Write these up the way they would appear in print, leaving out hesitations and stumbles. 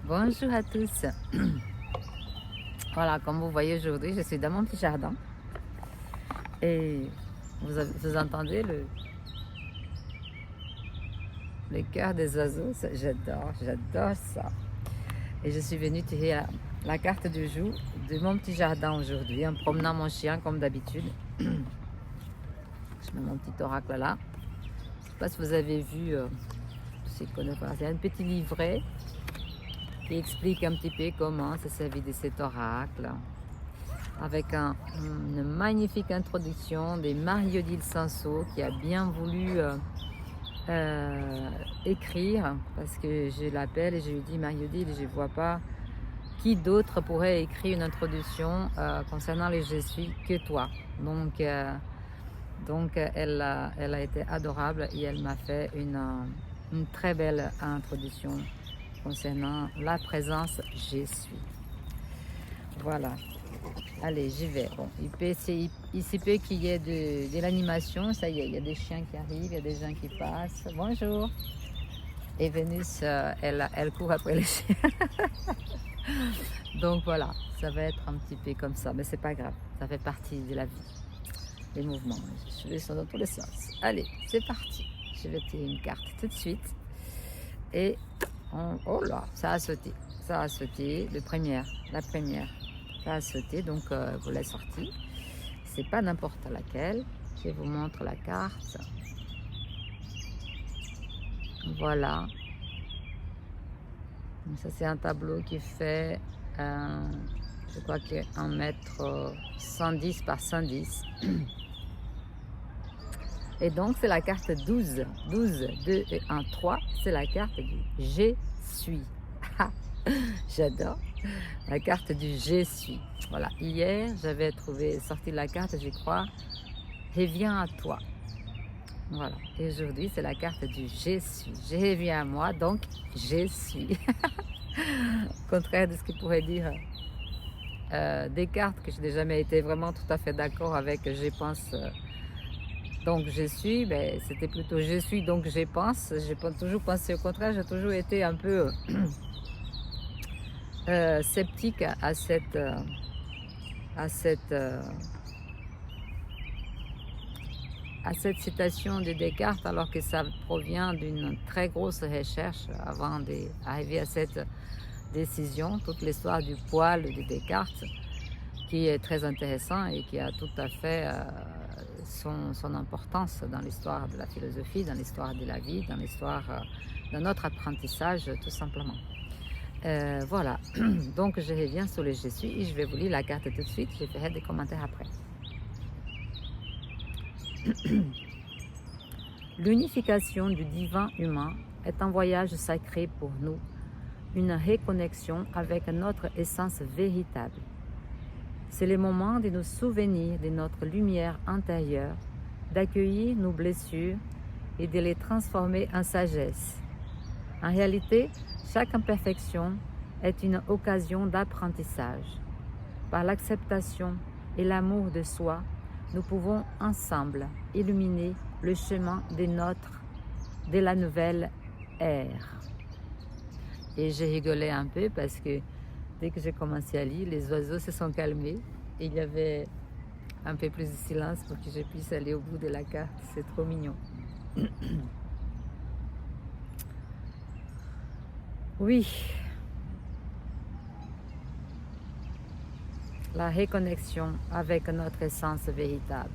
Bonjour à tous. Voilà, comme vous voyez aujourd'hui, je suis dans mon petit jardin et vous entendez le chœur des oiseaux. J'adore ça. Et je suis venue tirer la carte du jour de mon petit jardin aujourd'hui en promenant mon chien comme d'habitude. Je mets mon petit oracle là. Je ne sais pas si vous avez vu, c'est un petit livret qui explique un petit peu comment ça servi de cet oracle, avec une magnifique introduction de Marie-Odile Sanso qui a bien voulu écrire, parce que je l'appelle et je lui dis Marie-Odile, je ne vois pas qui d'autre pourrait écrire une introduction concernant les je suis que toi. Donc elle a été adorable et elle m'a fait une très belle introduction concernant la présence je suis. Voilà. Allez, j'y vais. Bon, il se peut qu'il y ait de l'animation. Ça y est, il y a des chiens qui arrivent, il y a des gens qui passent. Bonjour. Et Vénus, elle court après les chiens. Donc voilà, ça va être un petit peu comme ça. Mais c'est pas grave, ça fait partie de la vie. Les mouvements, les cheveux sont dans tous les sens. Allez, c'est parti. Je vais tirer une carte tout de suite. Et, oh là, ça a sauté. Ça a sauté, la première. Ça a sauté, donc vous l'avez sortie. C'est pas n'importe laquelle. Je vous montre la carte. Voilà. Donc ça c'est un tableau qui fait, je crois que 1 mètre 110 par 110. Et donc c'est la carte 12. 12, 2 et 1, 3. C'est la carte du je suis. J'adore. La carte du je suis. Voilà, hier j'avais sorti la carte, je crois, reviens à toi. Voilà, et aujourd'hui c'est la carte du je suis. Je reviens à moi, donc je suis. Contraire de ce qu'il pourrait dire Descartes, que je n'ai jamais été vraiment tout à fait d'accord avec je pense, donc je suis, ben, c'était plutôt je suis donc je pense. J'ai toujours pensé au contraire, j'ai toujours été un peu sceptique à cette citation de Descartes, alors que ça provient d'une très grosse recherche avant d'arriver à cette décision. Toute l'histoire du poil de Descartes, qui est très intéressant et qui a tout à fait son importance dans l'histoire de la philosophie, dans l'histoire de la vie, dans l'histoire de notre apprentissage, tout simplement. Voilà, donc je reviens sur le je suis et je vais vous lire la carte tout de suite, je ferai des commentaires après. L'unification du divin humain est un voyage sacré pour nous, une reconnexion avec notre essence véritable. C'est le moment de nous souvenir de notre lumière intérieure, d'accueillir nos blessures et de les transformer en sagesse. En réalité, chaque imperfection est une occasion d'apprentissage. Par l'acceptation et l'amour de soi, nous pouvons ensemble illuminer le chemin de la nouvelle ère. Et j'ai rigolé un peu parce que dès que j'ai commencé à lire, les oiseaux se sont calmés et il y avait un peu plus de silence pour que je puisse aller au bout de la carte. C'est trop mignon. Oui, la reconnexion avec notre essence véritable.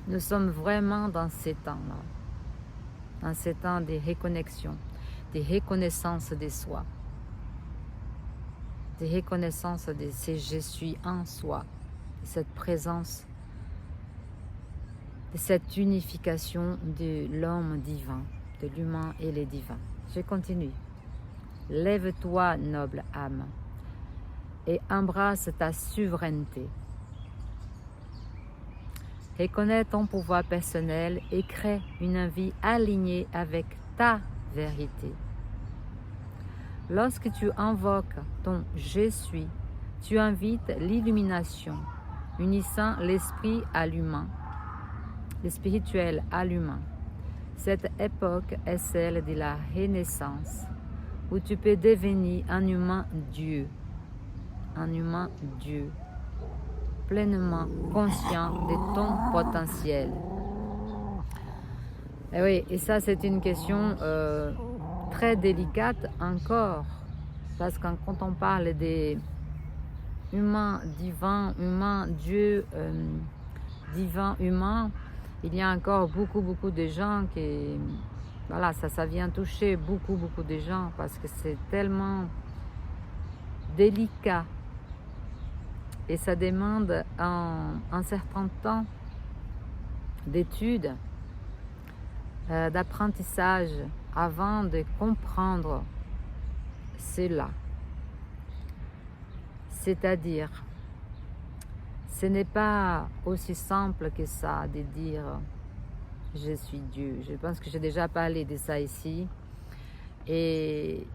Nous sommes vraiment dans ces temps-là, dans ces temps de reconnexion, de reconnaissance de soi, de reconnaissance de ce je suis en soi, de cette présence, de cette unification de l'homme divin, de l'humain et les divins. Je continue. Lève-toi, noble âme, et embrasse ta souveraineté. Reconnais ton pouvoir personnel et crée une vie alignée avec ta vérité. Lorsque tu invoques ton « je suis », tu invites l'illumination, unissant l'esprit à l'humain, le spirituel à l'humain. Cette époque est celle de la renaissance, où tu peux devenir un humain Dieu, pleinement conscient de ton potentiel. Et oui, et ça c'est une question très délicate encore, parce que quand on parle des humains divins, humains Dieu, divin, humain, il y a encore beaucoup de gens qui, voilà, ça vient toucher beaucoup de gens parce que c'est tellement délicat et ça demande un certain temps d'études, d'apprentissage avant de comprendre cela. C'est-à-dire, ce n'est pas aussi simple que ça de dire « je suis Dieu ». Je pense que j'ai déjà parlé de ça ici. Et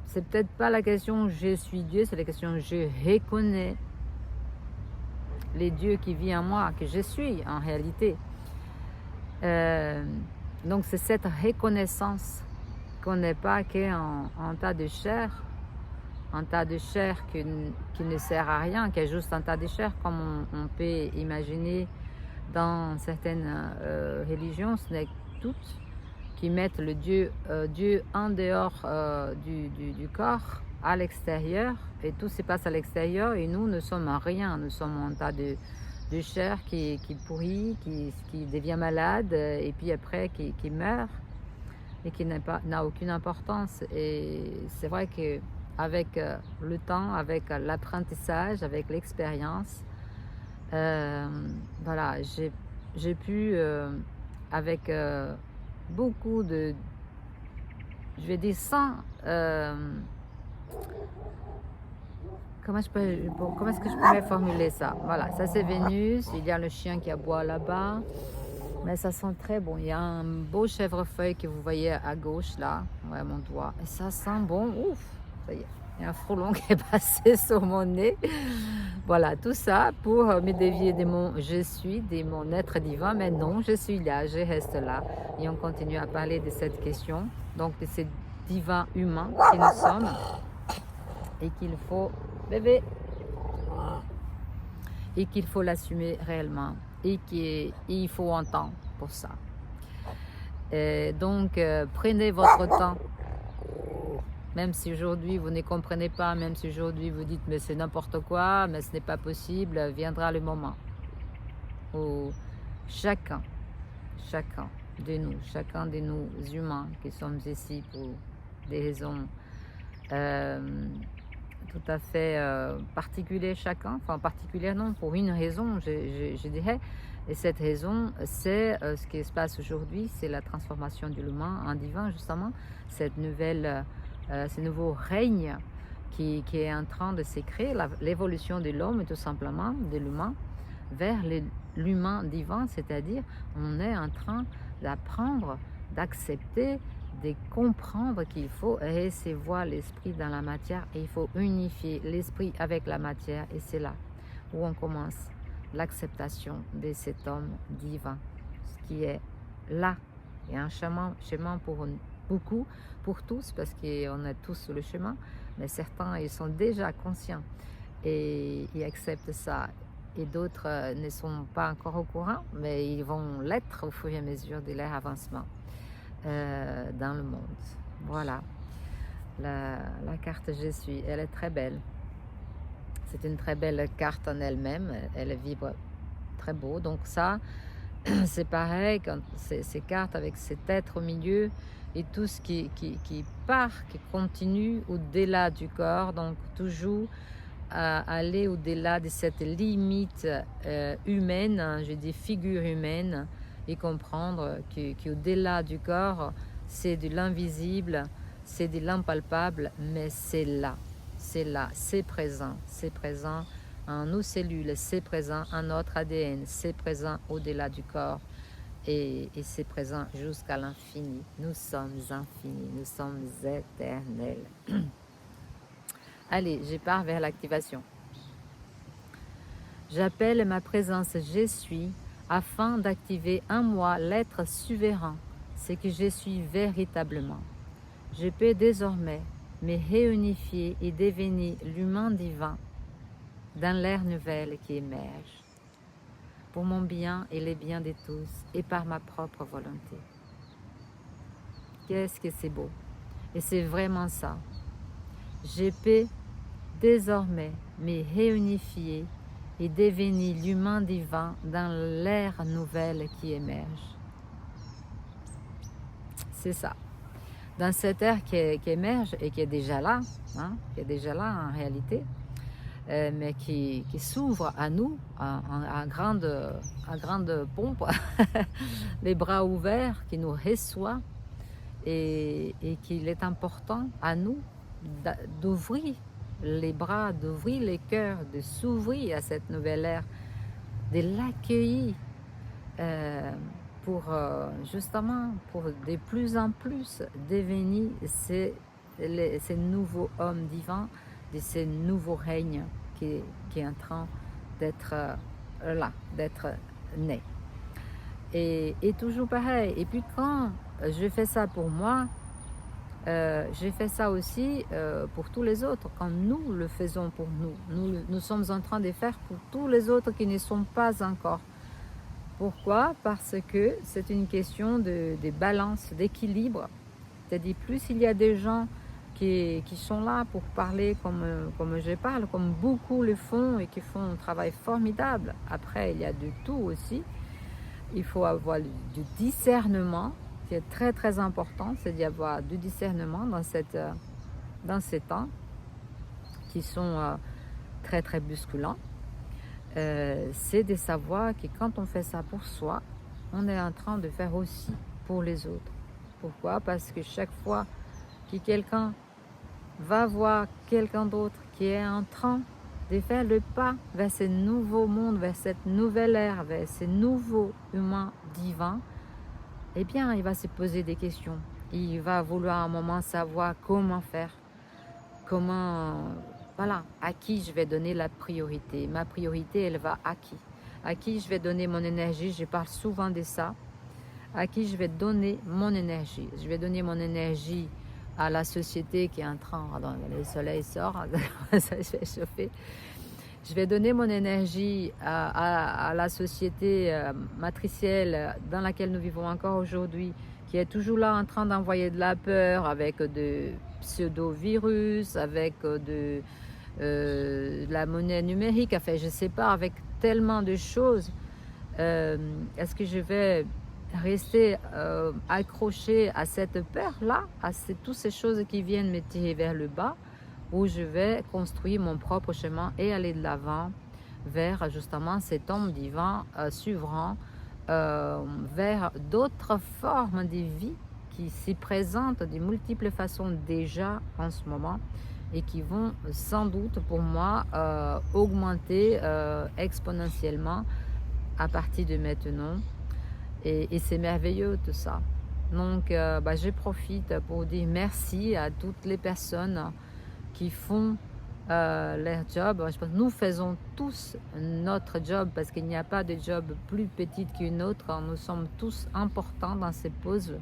c'est peut-être pas la question « je suis Dieu », c'est la question « je reconnais les dieux qui vivent en moi, que je suis en réalité ». Donc c'est cette reconnaissance qu'on n'est pas qu'un tas de chair, qui ne sert à rien, qui est juste un tas de chair, comme on peut imaginer dans certaines religions, ce n'est toutes, qui mettent le Dieu en dehors du corps, à l'extérieur, et tout se passe à l'extérieur, et nous sommes rien, nous sommes un tas de chair qui pourrit, qui devient malade, et puis après qui meurt, et qui n'a aucune importance. Et c'est vrai que avec le temps, avec l'apprentissage, avec l'expérience, voilà, j'ai pu, avec beaucoup de, je vais dire sans, comment est-ce que je pourrais formuler ça? Voilà, ça c'est Vénus, il y a le chien qui aboie là-bas, mais ça sent très bon. Il y a un beau chèvrefeuille que vous voyez à gauche là, ouais, mon doigt, et ça sent bon, ouf, ça y est. Il y a un frelon qui est passé sur mon nez. Voilà, tout ça pour me dévier de mon je suis, de mon être divin. Mais non, je suis là, je reste là. Et on continue à parler de cette question, donc de ces divins humains que nous sommes et qu'il faut, bébé, et qu'il faut l'assumer réellement et qu'il faut un temps pour ça. Et donc, prenez votre temps. Même si aujourd'hui vous ne comprenez pas, même si aujourd'hui vous dites mais c'est n'importe quoi, mais ce n'est pas possible, viendra le moment où chacun de nous humains qui sommes ici pour des raisons tout à fait particulières chacun, enfin particulière non, pour une raison je dirais, et cette raison c'est ce qui se passe aujourd'hui, c'est la transformation de l'humain en divin justement, cette nouvelle... ce nouveau règne qui est en train de se créer, l'évolution de l'homme tout simplement, de l'humain, vers l'humain divin, c'est-à-dire on est en train d'apprendre, d'accepter, de comprendre qu'il faut recevoir l'esprit dans la matière et il faut unifier l'esprit avec la matière, et c'est là où on commence l'acceptation de cet homme divin, ce qui est là, et un chemin pour beaucoup, pour tous, parce qu'on est tous sur le chemin, mais certains ils sont déjà conscients et ils acceptent ça, et d'autres ne sont pas encore au courant, mais ils vont l'être au fur et à mesure de leur avancement dans le monde. Voilà, la carte je suis, elle est très belle, c'est une très belle carte en elle-même, elle vibre très beau, donc ça c'est pareil, quand ces cartes avec cet être au milieu, et tout ce qui part, qui continue au-delà du corps, donc toujours aller au-delà de cette limite humaine, je dis figure humaine, et comprendre qu'au-delà du corps, c'est de l'invisible, c'est de l'impalpable, mais c'est là, c'est présent en nos cellules, c'est présent en notre ADN, c'est présent au-delà du corps. Et c'est présent jusqu'à l'infini. Nous sommes infinis, nous sommes éternels. Allez, je pars vers l'activation. J'appelle ma présence je suis afin d'activer en moi l'être souverain, ce que je suis véritablement. Je peux désormais me réunifier et devenir l'humain divin dans l'ère nouvelle qui émerge, pour mon bien et le bien de tous, et par ma propre volonté. Qu'est-ce que c'est beau! Et c'est vraiment ça. Je peux désormais me réunifier et devenir l'humain divin dans l'ère nouvelle qui émerge. C'est ça. Dans cette ère qui émerge et qui est déjà là, qui est déjà là en réalité, mais qui s'ouvre à nous à grande pompe, les bras ouverts, qui nous reçoit et qu'il est important à nous d'ouvrir les bras, d'ouvrir les cœurs, de s'ouvrir à cette nouvelle ère, de l'accueillir pour justement pour de plus en plus devenir ces nouveaux hommes divins, de ces nouveaux règnes qui est en train d'être là, d'être né. Et toujours pareil. Et puis quand je fais ça pour moi, j'ai fait ça aussi pour tous les autres. Quand nous le faisons pour nous sommes en train de faire pour tous les autres qui ne sont pas encore. Pourquoi? Parce que c'est une question de balance, d'équilibre. C'est-à-dire, plus il y a des gens qui sont là pour parler comme je parle, comme beaucoup le font et qui font un travail formidable. Après, il y a de tout aussi. Il faut avoir du discernement, qui est très très important, c'est d'y avoir du discernement dans ces temps qui sont très très bousculants. C'est de savoir que quand on fait ça pour soi, on est en train de faire aussi pour les autres. Pourquoi? Parce que chaque fois que quelqu'un va voir quelqu'un d'autre qui est en train de faire le pas vers ce nouveau monde, vers cette nouvelle ère, vers ces nouveaux humains divins, eh bien, il va se poser des questions. Il va vouloir à un moment savoir comment faire, voilà, à qui je vais donner la priorité. Ma priorité, elle va à qui? À qui je vais donner mon énergie? Je parle souvent de ça. À qui je vais donner mon énergie? Je vais donner mon énergie à la société qui est en train, le soleil sort, ça je vais chauffer. Je vais donner mon énergie à la société matricielle dans laquelle nous vivons encore aujourd'hui, qui est toujours là en train d'envoyer de la peur avec de pseudo-virus, avec de la monnaie numérique, enfin je ne sais pas, avec tellement de choses. Est-ce que je vais rester accroché à cette peur-là, à toutes ces choses qui viennent me tirer vers le bas, où je vais construire mon propre chemin et aller de l'avant vers justement cet homme divin souverain, vers d'autres formes de vie qui s'y présentent de multiples façons déjà en ce moment et qui vont sans doute pour moi augmenter exponentiellement à partir de maintenant. Et c'est merveilleux tout ça. Donc je profite pour dire merci à toutes les personnes qui font leur job. Je pense que nous faisons tous notre job parce qu'il n'y a pas de job plus petit qu'une autre. Nous sommes tous importants dans ces puzzles.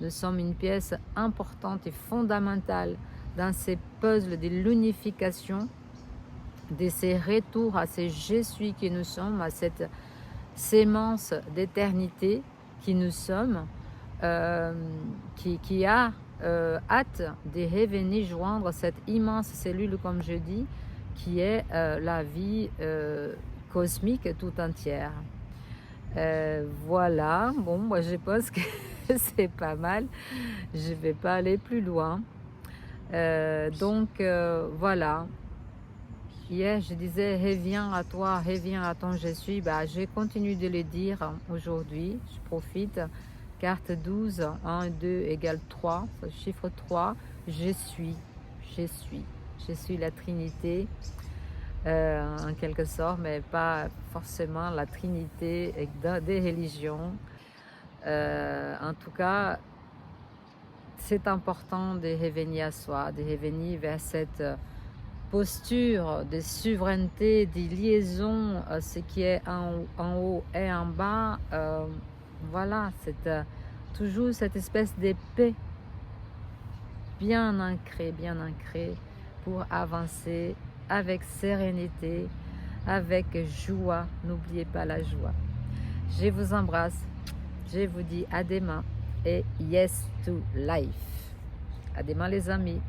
Nous sommes une pièce importante et fondamentale dans ces puzzles de l'unification, de ces retours à ces je suis que nous sommes, à cette sémence d'éternité qui nous sommes, qui a hâte de revenir joindre cette immense cellule, comme je dis, qui est la vie cosmique tout entière. Voilà, bon, moi je pense que c'est pas mal. Je vais pas aller plus loin. Donc voilà. Hier, je disais, reviens à toi, reviens à ton je suis. Je continue de le dire aujourd'hui. Je profite. Carte 12, 1 et 2 égale 3, chiffre 3, je suis la Trinité, en quelque sorte, mais pas forcément la Trinité des religions. En tout cas, c'est important de revenir à soi, de revenir vers cette posture de souveraineté, de liaison, ce qui est en haut et en bas. Voilà, c'est toujours cette espèce de paix bien ancré pour avancer avec sérénité, avec joie. N'oubliez pas la joie. Je vous embrasse. Je vous dis à demain et yes to life. À demain les amis.